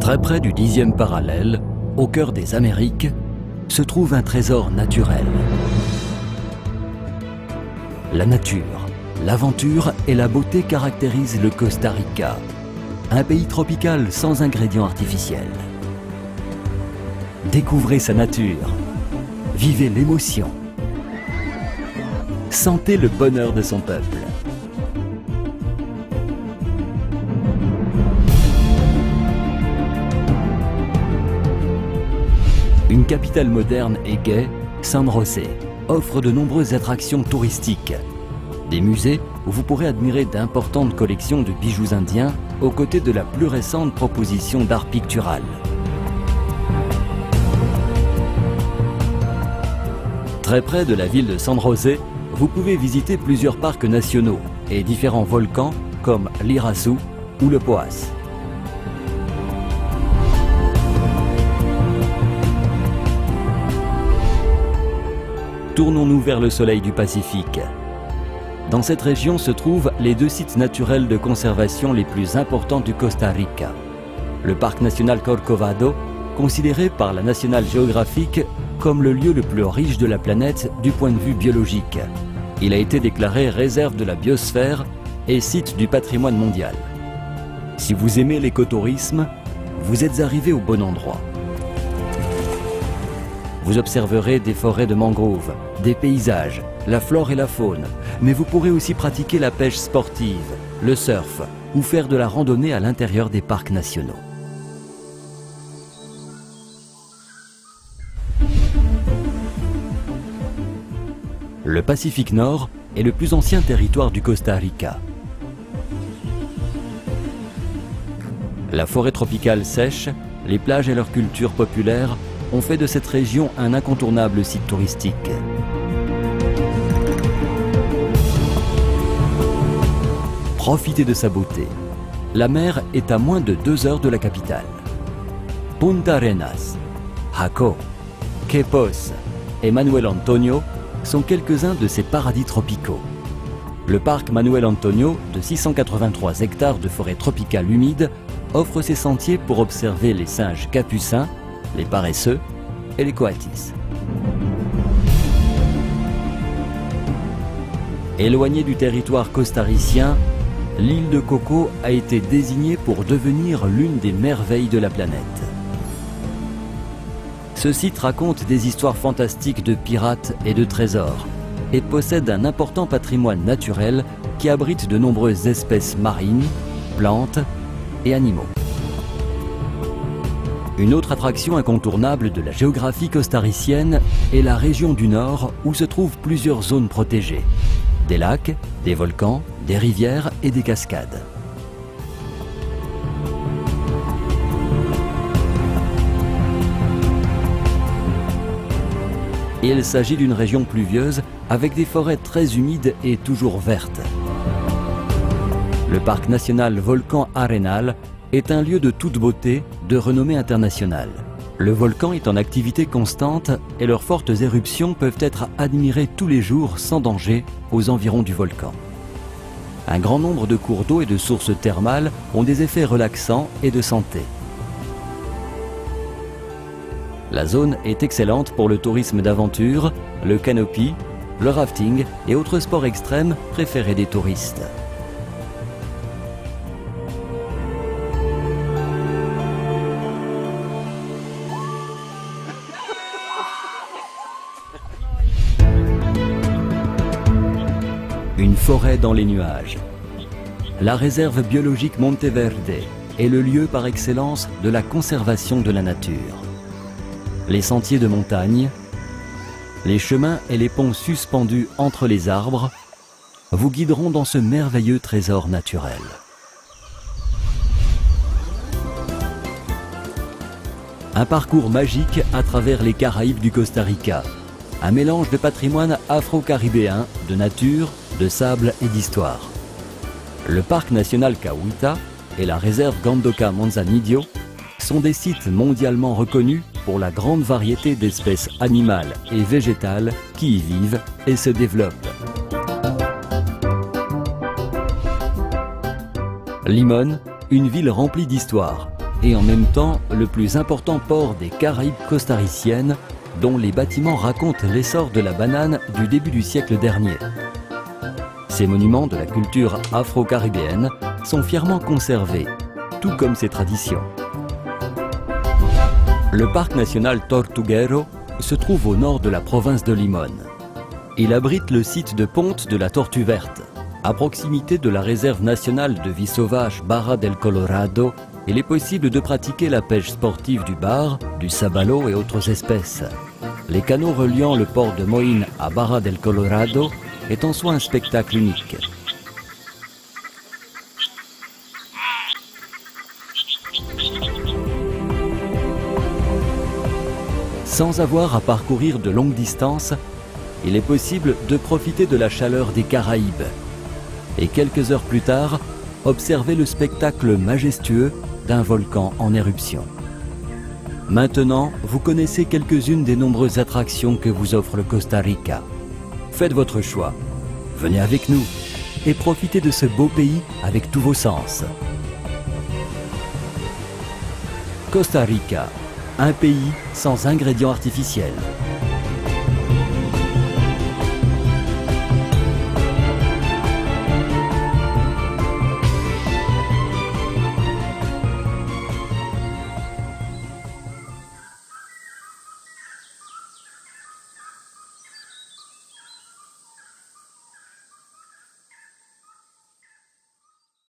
Très près du 10e parallèle, au cœur des Amériques, se trouve un trésor naturel. La nature, l'aventure et la beauté caractérisent le Costa Rica, un pays tropical sans ingrédients artificiels. Découvrez sa nature, vivez l'émotion, sentez le bonheur de son peuple. Une capitale moderne et gaie, San José offre de nombreuses attractions touristiques. Des musées où vous pourrez admirer d'importantes collections de bijoux indiens aux côtés de la plus récente proposition d'art pictural. Très près de la ville de San José, vous pouvez visiter plusieurs parcs nationaux et différents volcans comme l'Iraçu ou le Poás. Tournons-nous vers le soleil du Pacifique. Dans cette région se trouvent les deux sites naturels de conservation les plus importants du Costa Rica. Le parc national Corcovado, considéré par la National Geographic comme le lieu le plus riche de la planète du point de vue biologique. Il a été déclaré réserve de la biosphère et site du patrimoine mondial. Si vous aimez l'écotourisme, vous êtes arrivé au bon endroit. Vous observerez des forêts de mangroves, des paysages, la flore et la faune, mais vous pourrez aussi pratiquer la pêche sportive, le surf ou faire de la randonnée à l'intérieur des parcs nationaux. Le Pacifique Nord est le plus ancien territoire du Costa Rica. La forêt tropicale sèche, les plages et leur culture populaire ont fait de cette région un incontournable site touristique. Profitez de sa beauté. La mer est à moins de 2 heures de la capitale. Punta Arenas, Jaco, Quepos et Manuel Antonio sont quelques-uns de ces paradis tropicaux. Le parc Manuel Antonio, de 683 hectares de forêt tropicale humide, offre ses sentiers pour observer les singes capucins, les paresseux et les coatis. Éloignée du territoire costaricien, l'île de Coco a été désignée pour devenir l'une des merveilles de la planète. Ce site raconte des histoires fantastiques de pirates et de trésors et possède un important patrimoine naturel qui abrite de nombreuses espèces marines, plantes et animaux. Une autre attraction incontournable de la géographie costaricienne est la région du Nord où se trouvent plusieurs zones protégées. Des lacs, des volcans, des rivières et des cascades. Il s'agit d'une région pluvieuse avec des forêts très humides et toujours vertes. Le parc national Volcan Arenal est un lieu de toute beauté, de renommée internationale. Le volcan est en activité constante et leurs fortes éruptions peuvent être admirées tous les jours sans danger aux environs du volcan. Un grand nombre de cours d'eau et de sources thermales ont des effets relaxants et de santé. La zone est excellente pour le tourisme d'aventure, le canopy, le rafting et autres sports extrêmes préférés des touristes. Une forêt dans les nuages. La réserve biologique Monteverde est le lieu par excellence de la conservation de la nature. Les sentiers de montagne, les chemins et les ponts suspendus entre les arbres vous guideront dans ce merveilleux trésor naturel. Un parcours magique à travers les Caraïbes du Costa Rica. Un mélange de patrimoine afro-caribéen, de nature, de sable et d'histoire. Le parc national Cahuita et la réserve Gandoca Manzanillo sont des sites mondialement reconnus pour la grande variété d'espèces animales et végétales qui y vivent et se développent. Limón, une ville remplie d'histoire, et en même temps le plus important port des Caraïbes costariciennes, dont les bâtiments racontent l'essor de la banane du début du siècle dernier. Ces monuments de la culture afro-caribéenne sont fièrement conservés, tout comme ses traditions. Le parc national Tortuguero se trouve au nord de la province de Limón. Il abrite le site de ponte de la Tortue Verte. À proximité de la réserve nationale de vie sauvage Barra del Colorado, il est possible de pratiquer la pêche sportive du bar, du sabalo et autres espèces. Les canaux reliant le port de Moín à Barra del Colorado est en soi un spectacle unique. Sans avoir à parcourir de longues distances, il est possible de profiter de la chaleur des Caraïbes. Et quelques heures plus tard, observer le spectacle majestueux d'un volcan en éruption. Maintenant, vous connaissez quelques-unes des nombreuses attractions que vous offre le Costa Rica. Faites votre choix, venez avec nous et profitez de ce beau pays avec tous vos sens. Costa Rica, un pays sans ingrédients artificiels.